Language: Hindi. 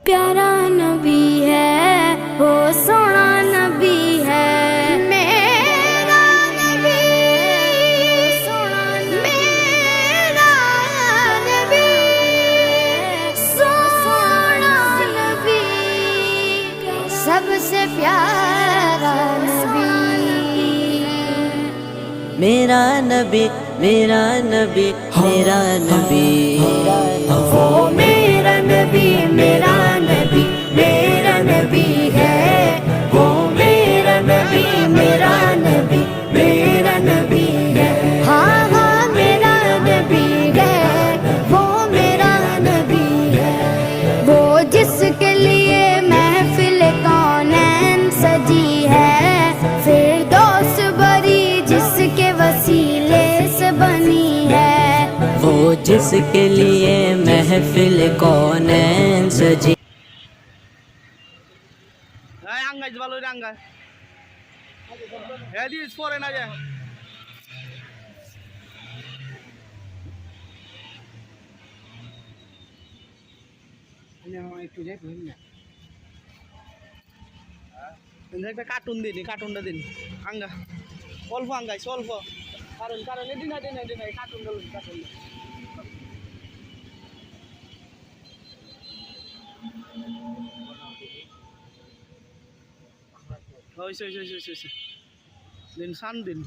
प्यारा नबी है वो सोना नबी है मेरा नबी सोना मेरा नबी सोना नबी सबसे प्यारा नबी मेरा नबी मेरा नबी मेरा नबी वो मेरा नबी मेरा नबी मेरा नबी है वो मेरा नबी मेरा नबी मेरा नबी है हाँ हाँ मेरा नबी है वो मेरा नबी है वो जिसके लिए महफिल कौनैन सजी है फिरदौस बरी जिसके वसीले से बनी है वो जिसके लिए महफिल कौनैन सजी আঙ্গাই ভালো আঙ্গাই হ্যাঁ দিস পরে না যায় একটু যাই না একটা কার্টুন দিন কার্টুনটা দিন আঙ্গা অল্প আঙ্গাইছে অল্প কারণ কারণ এদিন কার্টুন কার্টুন দিন সান দিন